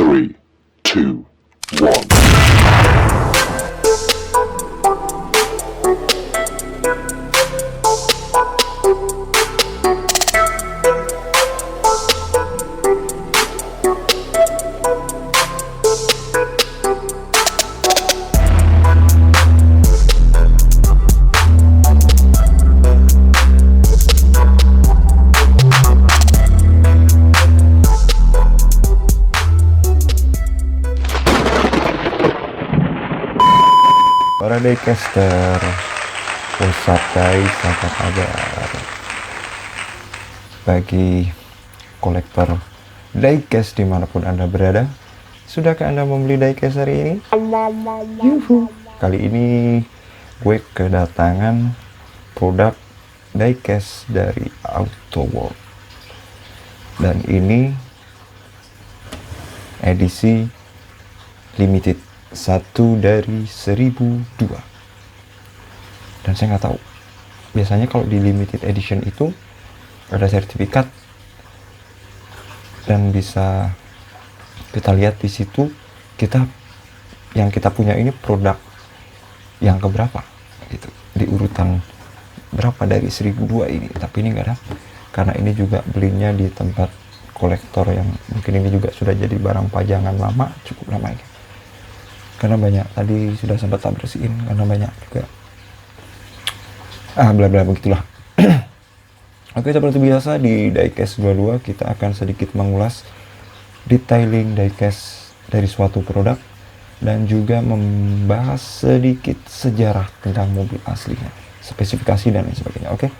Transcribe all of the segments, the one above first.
3, 2, 1. Para diecaster, what's up guys, apa kabar? Bagi kolektor diecast dimanapun anda berada, sudahkah anda membeli diecast hari ini? Yuhu. Kali ini gue kedatangan produk diecast dari AutoWorld, dan ini edisi limited, 1 dari 1002. Dan saya nggak tahu, biasanya kalau di limited edition itu ada sertifikat dan bisa kita lihat di situ yang kita punya ini produk yang keberapa gitu, di urutan berapa dari 1002 ini. Tapi ini nggak ada, karena ini juga belinya di tempat kolektor yang mungkin ini juga sudah jadi barang pajangan lama, cukup lama ini. Karena banyak, tadi sudah sempat tak bersihin karena banyak juga bla bla begitulah. Oke, seperti biasa di diecast 22 kita akan sedikit mengulas detailing diecast dari suatu produk dan juga membahas sedikit sejarah tentang mobil aslinya, spesifikasi dan lain sebagainya. Oke,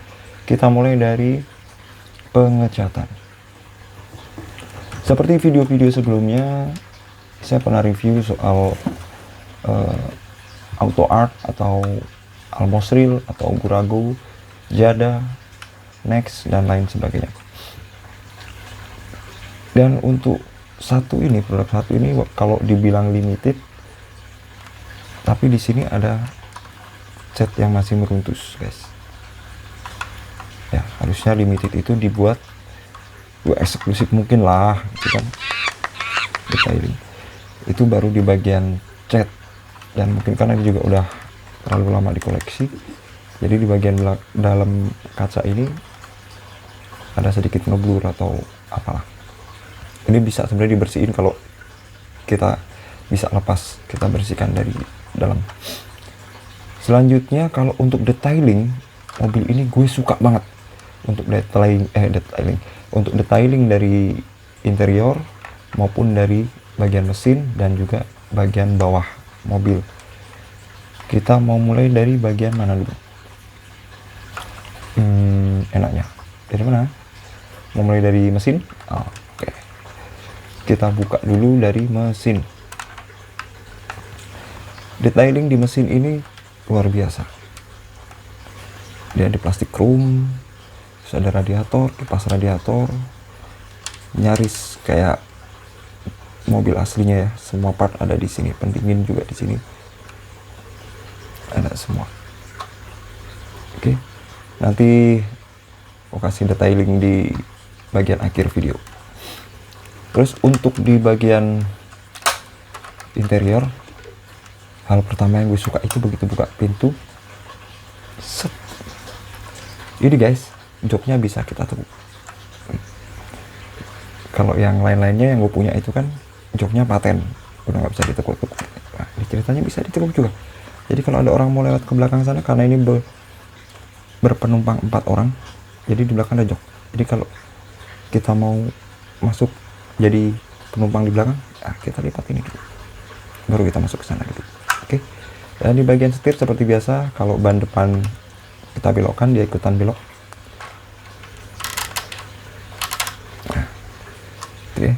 kita mulai dari pengecatan. Seperti video-video sebelumnya, saya pernah review soal Auto Art atau Almost Real atau Gurago, Jada, Next dan lain sebagainya. Dan untuk produk satu ini kalau dibilang limited, tapi di sini ada cat yang masih meruntus, guys. Ya, harusnya limited itu dibuat eksklusif mungkin lah, gitu kan. Detailing itu baru di bagian cat, dan mungkin karena ini juga udah terlalu lama dikoleksi, jadi di bagian dalam kaca ini ada sedikit ngeblur atau apalah. Ini bisa sebenarnya dibersihin kalau kita bisa lepas, kita bersihkan dari dalam. Selanjutnya kalau untuk detailing mobil ini, gue suka banget untuk untuk detailing dari interior maupun dari bagian mesin dan juga bagian bawah mobil. Kita mau mulai dari bagian mana dulu? Enaknya dari mana? Mau mulai dari mesin? Oke. Kita buka dulu dari mesin. Detailing di mesin ini luar biasa. Dia di plastik chrome, terus ada radiator, kipas radiator, nyaris kayak mobil aslinya ya. Semua part ada di sini, pendingin juga di sini, ada semua. Oke, nanti aku kasih detailing di bagian akhir video. Terus untuk di bagian interior, hal pertama yang gue suka itu begitu buka pintu, set, ini guys, joknya bisa kita tekuk. Kalau yang lain-lainnya yang gue punya itu kan joknya paten, udah nggak bisa ditekuk-tekuk. Nah, ini ceritanya bisa ditekuk juga. Jadi kalau ada orang mau lewat ke belakang sana, karena ini berpenumpang 4 orang, jadi di belakang ada jok. Jadi kalau kita mau masuk jadi penumpang di belakang, kita lipat ini dulu, baru kita masuk ke sana dulu. Oke. Dan di bagian setir seperti biasa, kalau ban depan kita belokkan, dia ikutan belok. Nah, oke.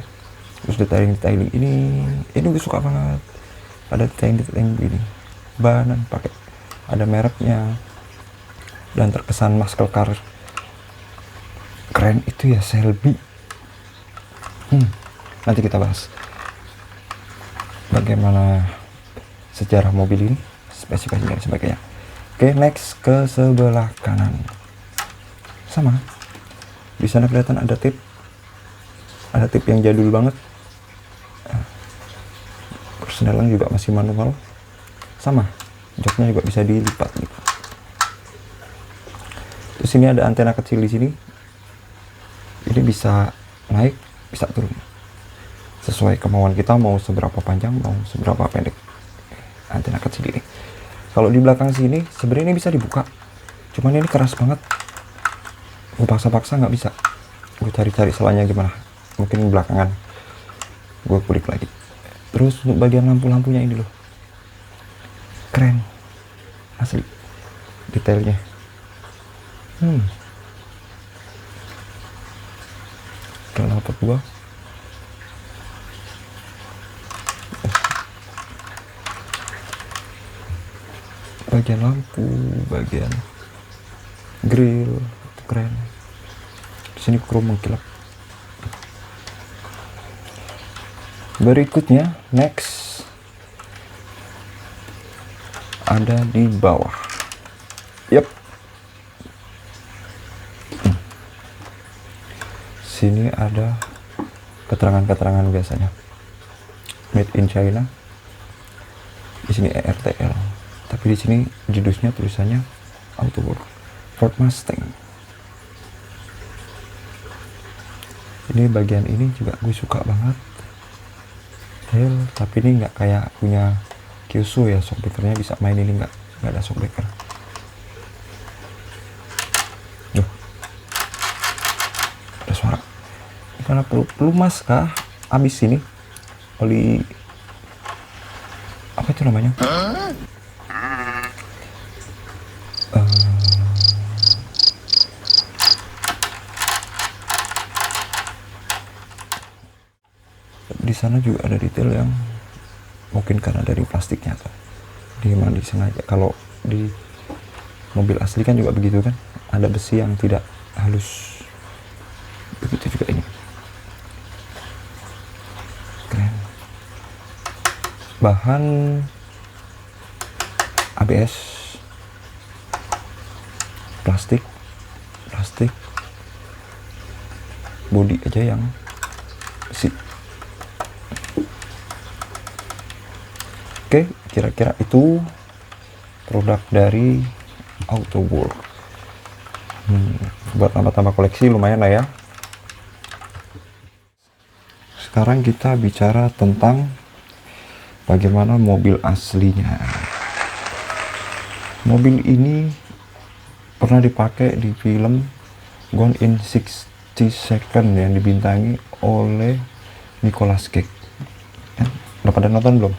Terus detailing ini gue suka banget. Ada detailing ini, banan pakai, ada mereknya, dan terkesan muscle car. Keren itu ya, Shelby. Nanti kita bahas bagaimana sejarah mobil ini, spesifikasi dan sebagainya. Oke, next ke sebelah kanan. Sama. Di sana kelihatan ada tip yang jadul banget. persneling juga masih manual, sama joknya juga bisa dilipat gitu. Terus ini ada antena kecil di sini, ini bisa naik bisa turun sesuai kemauan kita, mau seberapa panjang mau seberapa pendek antena kecil ini. Kalau di belakang sini sebenarnya ini bisa dibuka, cuman ini keras banget, gue paksa-paksa nggak bisa, gue cari-cari salahnya gimana, mungkin belakangan gue kulik lagi. Terus untuk bagian lampu-lampunya ini loh, keren asli detailnya. Knalpot gua bagian lampu, bagian grill itu keren. Di sini chrome mengkilap. Berikutnya next ada di bawah. Yep. Sini ada keterangan-keterangan biasanya. Made in China. Di sini ERTL. Tapi di sini judusnya tulisannya Autowork Ford Mustang. Ini bagian ini juga gue suka banget. Tapi ini nggak kayak punya Kyushu ya, shockbreakernya bisa main, ini nggak ada shockbreaker. Duh, ada suara. Ini karena pelumas kah? Habis ini oli apa itu namanya? Di sana juga ada detail yang mungkin karena dari plastiknya tuh, dia memang disengaja. Kalau di mobil asli kan juga begitu kan, ada besi yang tidak halus, begitu juga ini. Keren. Bahan ABS plastik, bodi aja yang besi. Oke, kira-kira itu produk dari Autowork. Buat tambah-tambah koleksi lumayan lah ya. Sekarang kita bicara tentang bagaimana mobil aslinya. Mobil ini pernah dipakai di film Gone in 60 Seconds yang dibintangi oleh Nicolas Cage. Udah pada nonton belum?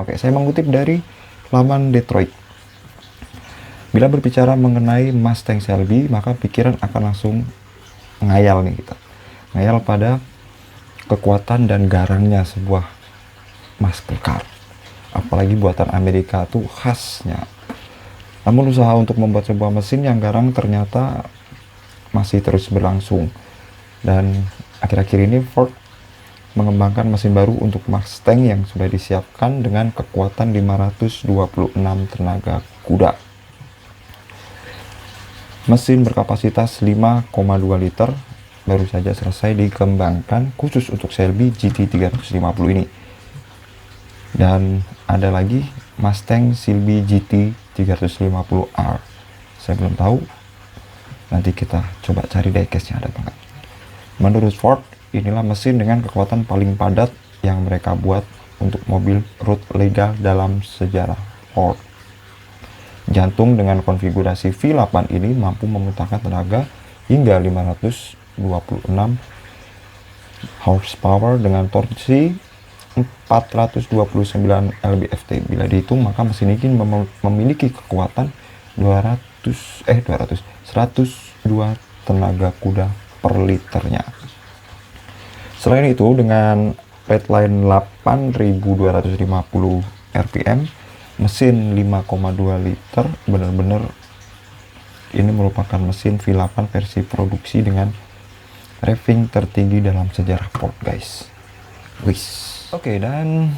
Oke, saya mengutip dari laman Detroit. Bila berbicara mengenai Mustang Shelby, maka pikiran akan langsung ngayal nih kita. Ngayal pada kekuatan dan garangnya sebuah muscle car. Apalagi buatan Amerika tuh khasnya. Namun usaha untuk membuat sebuah mesin yang garang ternyata masih terus berlangsung. Dan akhir-akhir ini Ford mengembangkan mesin baru untuk Mustang yang sudah disiapkan dengan kekuatan 526 tenaga kuda. Mesin berkapasitas 5,2 liter baru saja selesai dikembangkan khusus untuk Shelby GT350 ini. Dan ada lagi Mustang Shelby GT350R. Saya belum tahu. Nanti kita coba cari diecast-nya ada banget. Menurut Ford, inilah mesin dengan kekuatan paling padat yang mereka buat untuk mobil road legal dalam sejarah Ford. Jantung dengan konfigurasi V8 ini mampu memutarkan tenaga hingga 526 horsepower dengan torsi 429 lb-ft. Bila dihitung maka mesin ini memiliki kekuatan 102 tenaga kuda per liternya. Selain itu, dengan redline 8250 rpm, mesin 5,2 liter benar-benar ini merupakan mesin V8 versi produksi dengan revving tertinggi dalam sejarah Ford, guys. Oke, dan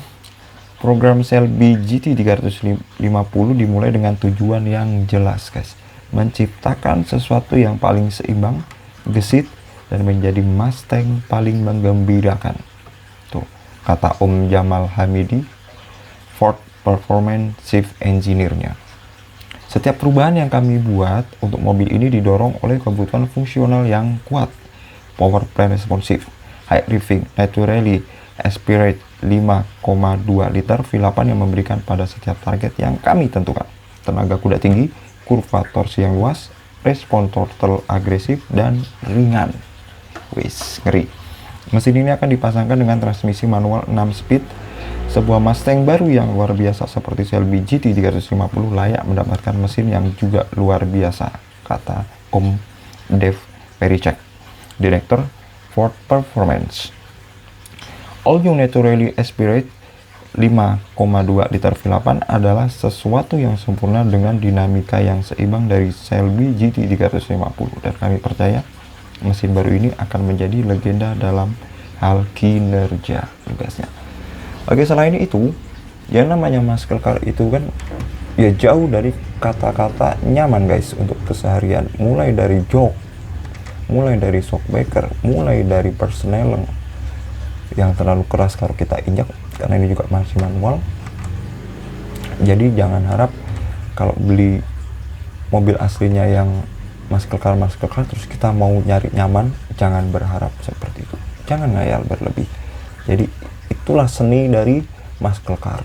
program Shelby GT350 dimulai dengan tujuan yang jelas, guys. Menciptakan sesuatu yang paling seimbang, gesit, dan menjadi Mustang paling menggembirakan. Tuh, kata Om Jamal Hamidi Ford Performance Chief Engineer-nya. Setiap perubahan yang kami buat untuk mobil ini didorong oleh kebutuhan fungsional yang kuat, power plant responsive, high driving, naturally aspirate 5,2 liter V8 yang memberikan pada setiap target yang kami tentukan. Tenaga kuda tinggi, kurva torsi yang luas, respon throttle agresif dan ringan. Wis, ngeri. Mesin ini akan dipasangkan dengan transmisi manual 6 speed. Sebuah Mustang baru yang luar biasa seperti Shelby GT 350 layak mendapatkan mesin yang juga luar biasa, kata Om Dave Pericek, Direktur Ford Performance. All new naturally aspirate 5,2 liter V8 adalah sesuatu yang sempurna dengan dinamika yang seimbang dari Shelby GT 350, dan kami percaya mesin baru ini akan menjadi legenda dalam hal kinerja tugasnya. Oke, selain itu, yang namanya muscle car itu kan ya jauh dari kata-kata nyaman guys untuk keseharian, mulai dari jok, mulai dari shockbreaker, mulai dari persneling yang terlalu keras kalau kita injak, karena ini juga masih manual. Jadi jangan harap kalau beli mobil aslinya yang muscle car terus kita mau nyari nyaman, jangan berharap seperti itu, jangan ngayal berlebih. Jadi itulah seni dari muscle car,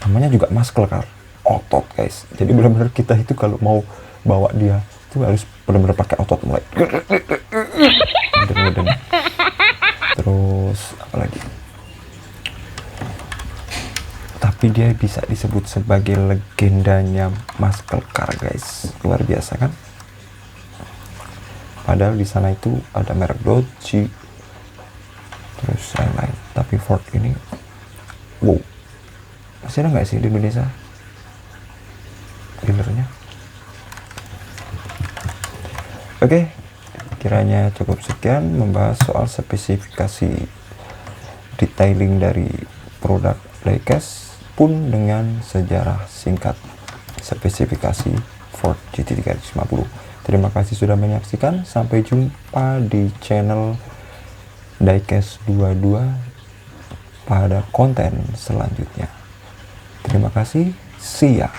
namanya juga muscle car, otot guys. Jadi benar-benar kita itu kalau mau bawa dia itu harus benar-benar pakai otot, mulai terus apalagi, tapi dia bisa disebut sebagai legendanya muscle car guys, luar biasa kan. Padahal di sana itu ada merek Dodge terus lain-lain, tapi Ford ini wow, masih ada nggak sih di Indonesia dealernya? Oke, kiranya cukup sekian membahas soal spesifikasi detailing dari produk diecast pun dengan sejarah singkat spesifikasi Ford GT350. Terima kasih sudah menyaksikan, sampai jumpa di channel Diecast 22 pada konten selanjutnya. Terima kasih, see ya.